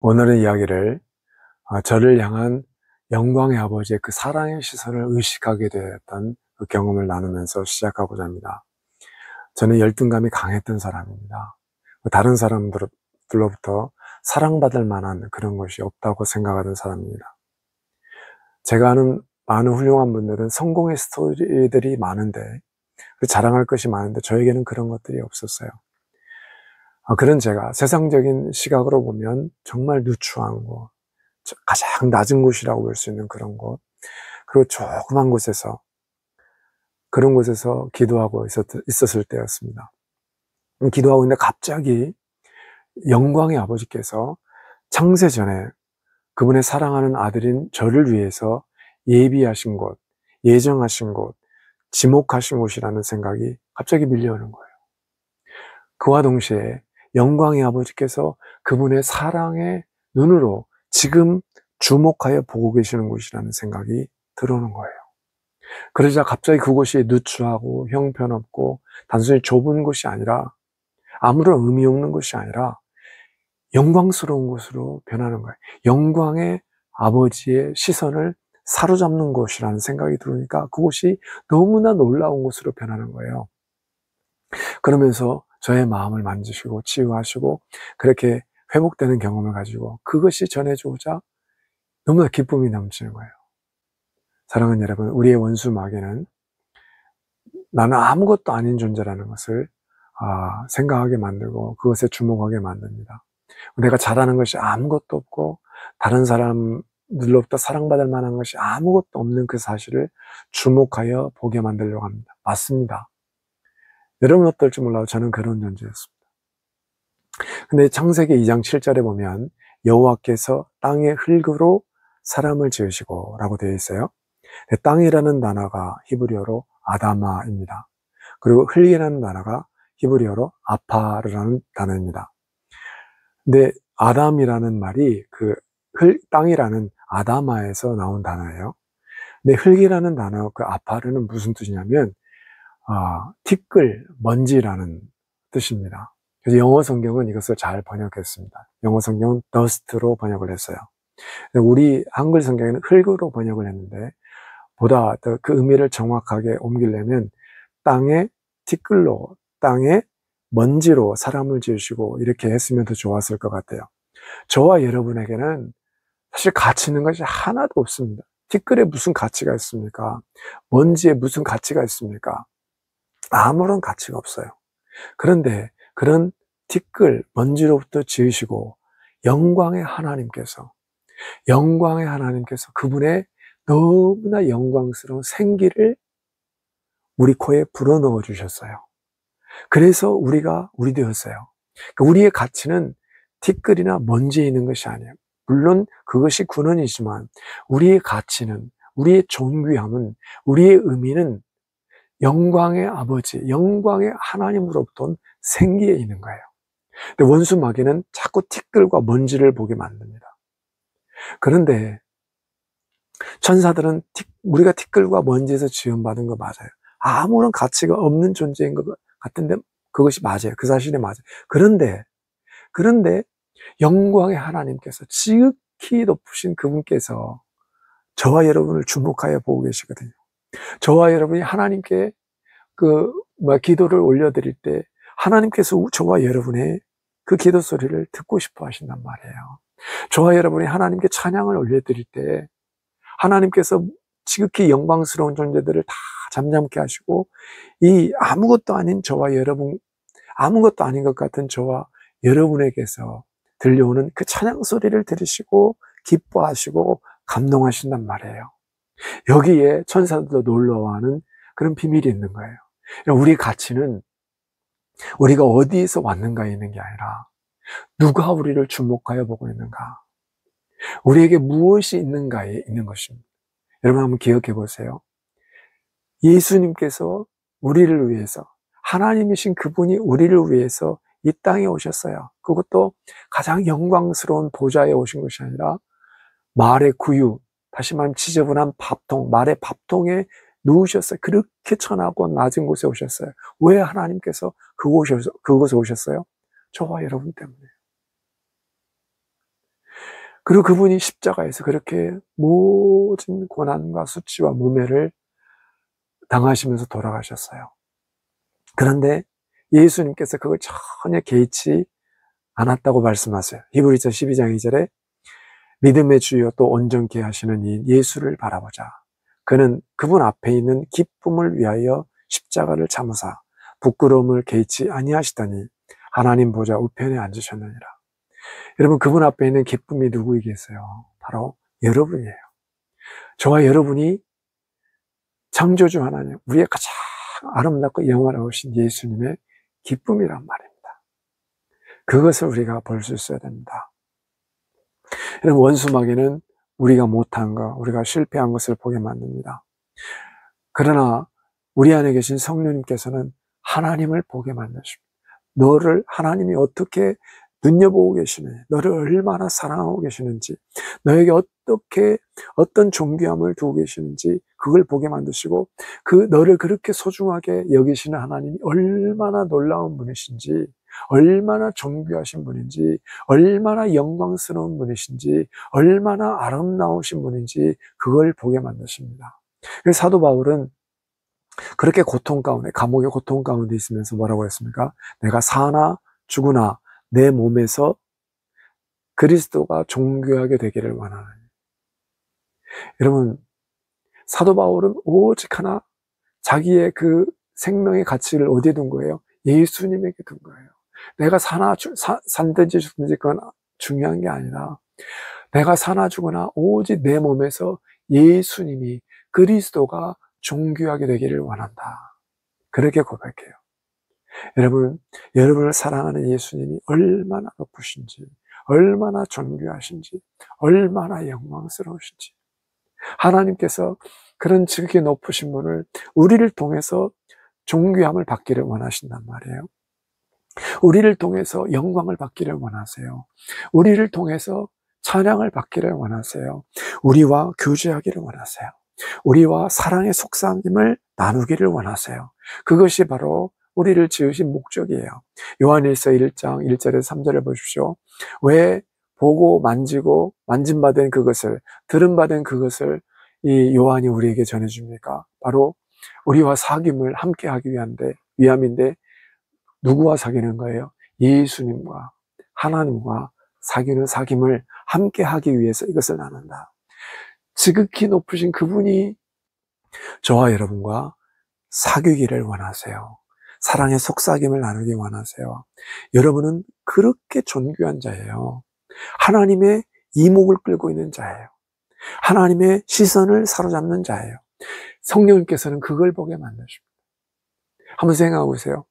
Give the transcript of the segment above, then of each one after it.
오늘의 이야기를 저를 향한 영광의 아버지의 그 사랑의 시선을 의식하게 되었던 그 경험을 나누면서 시작하고자 합니다. 저는 열등감이 강했던 사람입니다. 다른 사람들로부터 사랑받을 만한 그런 것이 없다고 생각하던 사람입니다. 제가 아는 많은 훌륭한 분들은 성공의 스토리들이 많은데, 자랑할 것이 많은데 저에게는 그런 것들이 없었어요. 그런 제가 세상적인 시각으로 보면 정말 누추한 곳, 가장 낮은 곳이라고 볼 수 있는 그런 곳, 그리고 조그만 곳에서, 그런 곳에서 기도하고 있었을 때였습니다. 기도하고 있는데 갑자기 영광의 아버지께서 창세 전에 그분의 사랑하는 아들인 저를 위해서 예비하신 곳, 예정하신 곳, 지목하신 곳이라는 생각이 갑자기 밀려오는 거예요. 그와 동시에 영광의 아버지께서 그분의 사랑의 눈으로 지금 주목하여 보고 계시는 곳이라는 생각이 들어오는 거예요. 그러자 갑자기 그곳이 누추하고 형편없고 단순히 좁은 곳이 아니라, 아무런 의미 없는 곳이 아니라 영광스러운 곳으로 변하는 거예요. 영광의 아버지의 시선을 사로잡는 곳이라는 생각이 들으니까 그곳이 너무나 놀라운 곳으로 변하는 거예요. 그러면서 저의 마음을 만지시고 치유하시고 그렇게 회복되는 경험을 가지고 그것이 전해주고자 너무나 기쁨이 넘치는 거예요. 사랑하는 여러분, 우리의 원수 마귀는 나는 아무것도 아닌 존재라는 것을 생각하게 만들고 그것에 주목하게 만듭니다. 내가 잘하는 것이 아무것도 없고 다른 사람들로부터 사랑받을 만한 것이 아무것도 없는 그 사실을 주목하여 보게 만들려고 합니다. 맞습니다. 여러분 어떨지 몰라도 저는 그런 존재였습니다. 근데 창세기 2장 7절에 보면 여호와께서 땅의 흙으로 사람을 지으시고 라고 되어 있어요. 땅이라는 단어가 히브리어로 아다마입니다. 그리고 흙이라는 단어가 히브리어로 아파르라는 단어입니다. 근데 아담이라는 말이 그 땅이라는 아다마에서 나온 단어예요. 근데 흙이라는 단어, 그 아파르는 무슨 뜻이냐면 티끌, 먼지라는 뜻입니다. 그래서 영어 성경은 이것을 잘 번역했습니다. 영어 성경은 dust로 번역을 했어요. 우리 한글 성경에는 흙으로 번역을 했는데 보다 더 그 의미를 정확하게 옮기려면 땅의 티끌로, 땅의 먼지로 사람을 지으시고 이렇게 했으면 더 좋았을 것 같아요. 저와 여러분에게는 사실 가치 있는 것이 하나도 없습니다. 티끌에 무슨 가치가 있습니까? 먼지에 무슨 가치가 있습니까? 아무런 가치가 없어요. 그런데 그런 티끌, 먼지로부터 지으시고 영광의 하나님께서 그분의 너무나 영광스러운 생기를 우리 코에 불어넣어 주셨어요. 그래서 우리가 우리 되었어요. 우리의 가치는 티끌이나 먼지에 있는 것이 아니에요. 물론 그것이 근원이지만 우리의 가치는, 우리의 존귀함은, 우리의 의미는 영광의 아버지, 영광의 하나님으로부터 온 생기에 있는 거예요. 근데 원수 마귀는 자꾸 티끌과 먼지를 보게 만듭니다. 그런데 천사들은 우리가 티끌과 먼지에서 지음받은 거 맞아요. 아무런 가치가 없는 존재인 것 같은데 그것이 맞아요. 그 사실이 맞아요. 그런데 영광의 하나님께서 지극히 높으신 그분께서 저와 여러분을 주목하여 보고 계시거든요. 저와 여러분이 하나님께 기도를 올려드릴 때 하나님께서 저와 여러분의 그 기도 소리를 듣고 싶어 하신단 말이에요. 저와 여러분이 하나님께 찬양을 올려드릴 때 하나님께서 지극히 영광스러운 존재들을 다 잠잠케 하시고 이 아무것도 아닌 저와 여러분, 아무것도 아닌 것 같은 저와 여러분에게서 들려오는 그 찬양 소리를 들으시고 기뻐하시고 감동하신단 말이에요. 여기에 천사들도 놀라워하는 그런 비밀이 있는 거예요. 우리의 가치는 우리가 어디에서 왔는가에 있는 게 아니라 누가 우리를 주목하여 보고 있는가, 우리에게 무엇이 있는가에 있는 것입니다. 여러분 한번 기억해 보세요. 예수님께서 우리를 위해서, 하나님이신 그분이 우리를 위해서 이 땅에 오셨어요. 그것도 가장 영광스러운 보좌에 오신 것이 아니라 말의 구유, 다시 말하면 지저분한 밥통, 말의 밥통에 누우셨어요. 그렇게 천하고 낮은 곳에 오셨어요. 왜 하나님께서 그곳에 오셨어요? 저와 여러분 때문에. 그리고 그분이 십자가에서 그렇게 모든 고난과 수치와 무매를 당하시면서 돌아가셨어요. 그런데 예수님께서 그걸 전혀 개의치 않았다고 말씀하세요. 히브리서 12장 2절에 믿음의 주여 또 온전케 하시는 이 예수를 바라보자. 그분 앞에 있는 기쁨을 위하여 십자가를 참으사 부끄러움을 개의치 아니하시더니 하나님 보좌 우편에 앉으셨느니라. 여러분, 그분 앞에 있는 기쁨이 누구이겠어요? 바로 여러분이에요. 저와 여러분이 창조주 하나님, 우리의 가장 아름답고 영원하신 예수님의 기쁨이란 말입니다. 그것을 우리가 볼 수 있어야 됩니다. 여러분, 원수마귀는 우리가 못한 것, 우리가 실패한 것을 보게 만듭니다. 그러나 우리 안에 계신 성령님께서는 하나님을 보게 만드십니다. 너를 하나님이 어떻게 눈여보고 계시는지, 너를 얼마나 사랑하고 계시는지, 너에게 어떤 존귀함을 두고 계시는지 그걸 보게 만드시고, 너를 그렇게 소중하게 여기시는 하나님이 얼마나 놀라운 분이신지, 얼마나 존귀하신 분인지, 얼마나 영광스러운 분이신지, 얼마나 아름다우신 분인지 그걸 보게 만드십니다. 그래서 사도 바울은 그렇게 고통 가운데, 감옥의 고통 가운데 있으면서 뭐라고 했습니까? 내가 사나 죽으나 내 몸에서 그리스도가 존귀하게 되기를 원하노니. 여러분, 사도 바울은 오직 하나 자기의 그 생명의 가치를 어디에 둔 거예요? 예수님에게 둔 거예요. 내가 산든지 죽든지 그건 중요한 게 아니라 내가 사나 죽으나 오직 내 몸에서 예수님이 그리스도가 존귀하게 되기를 원한다. 그렇게 고백해요. 여러분, 여러분을 사랑하는 예수님이 얼마나 높으신지, 얼마나 존귀하신지, 얼마나 영광스러우신지. 하나님께서 그런 지극히 높으신 분을 우리를 통해서 존귀함을 받기를 원하신단 말이에요. 우리를 통해서 영광을 받기를 원하세요. 우리를 통해서 찬양을 받기를 원하세요. 우리와 교제하기를 원하세요. 우리와 사랑의 속삭임을 나누기를 원하세요. 그것이 바로 우리를 지으신 목적이에요. 요한일서 1장 1절에서 3절을 보십시오. 왜 보고 만지고 만짐받은 그것을, 들음받은 그것을 이 요한이 우리에게 전해줍니까? 바로 우리와 사귐을 함께 하기 위함인데 누구와 사귀는 거예요? 예수님과 하나님과 사귀는 사귐을 함께 하기 위해서 이것을 나눈다. 지극히 높으신 그분이 저와 여러분과 사귀기를 원하세요. 사랑의 속삭임을 나누기 원하세요. 여러분은 그렇게 존귀한 자예요. 하나님의 이목을 끌고 있는 자예요. 하나님의 시선을 사로잡는 자예요. 성령님께서는 그걸 보게 만드십니다. 한번 생각해 보세요.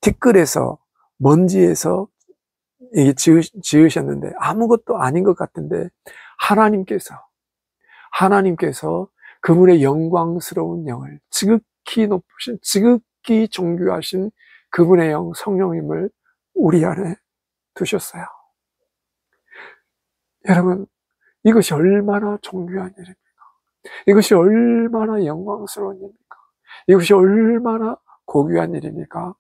티끌에서, 먼지에서 지으셨는데 아무것도 아닌 것 같은데 하나님께서 그분의 영광스러운 영을, 지극히 높으신, 지극히 존귀하신 그분의 영, 성령님을 우리 안에 두셨어요. 여러분, 이것이 얼마나 존귀한 일입니까? 이것이 얼마나 영광스러운 일입니까? 이것이 얼마나 고귀한 일입니까?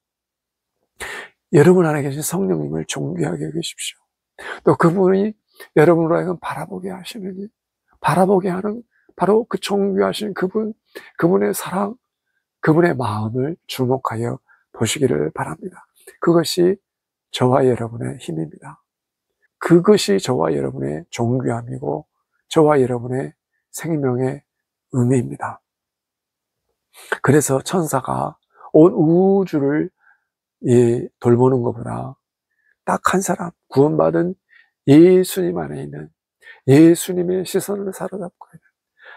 여러분 안에 계신 성령님을 존귀하게 여기십시오. 또 그분이 여러분으로 하여금 바라보게 하시느니, 바라보게 하는 바로 그 존귀하신 그분의 사랑, 그분의 마음을 주목하여 보시기를 바랍니다. 그것이 저와 여러분의 힘입니다. 그것이 저와 여러분의 존귀함이고 저와 여러분의 생명의 의미입니다. 그래서 천사가 온 우주를 돌보는 것보다 딱 한 사람, 구원받은 예수님 안에 있는, 예수님의 시선을 사로잡고 있는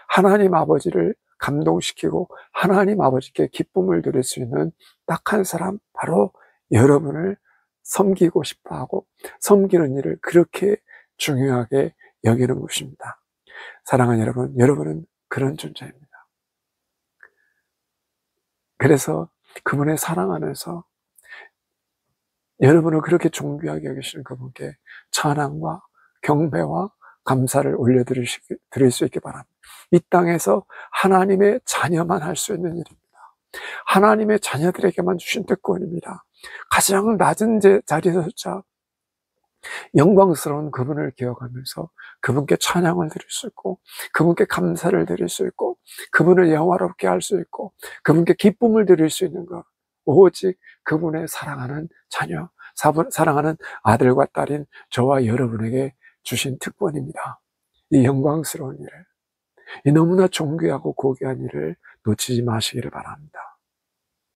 하나님 아버지를 감동시키고 하나님 아버지께 기쁨을 드릴 수 있는 딱 한 사람, 바로 여러분을 섬기고 싶어하고 섬기는 일을 그렇게 중요하게 여기는 것입니다. 사랑하는 여러분, 여러분은 그런 존재입니다. 그래서 그분의 사랑 안에서 여러분을 그렇게 존귀하게 여기시는 그분께 찬양과 경배와 감사를 올려드릴 수 있기 바랍니다. 이 땅에서 하나님의 자녀만 할 수 있는 일입니다. 하나님의 자녀들에게만 주신 특권입니다. 가장 낮은 자리에서조차 영광스러운 그분을 기억하면서 그분께 찬양을 드릴 수 있고, 그분께 감사를 드릴 수 있고, 그분을 영화롭게 할 수 있고, 그분께 기쁨을 드릴 수 있는 것, 오직 그분의 사랑하는 자녀, 사랑하는 아들과 딸인 저와 여러분에게 주신 특권입니다. 이 영광스러운 일을, 이 너무나 존귀하고 고귀한 일을 놓치지 마시기를 바랍니다.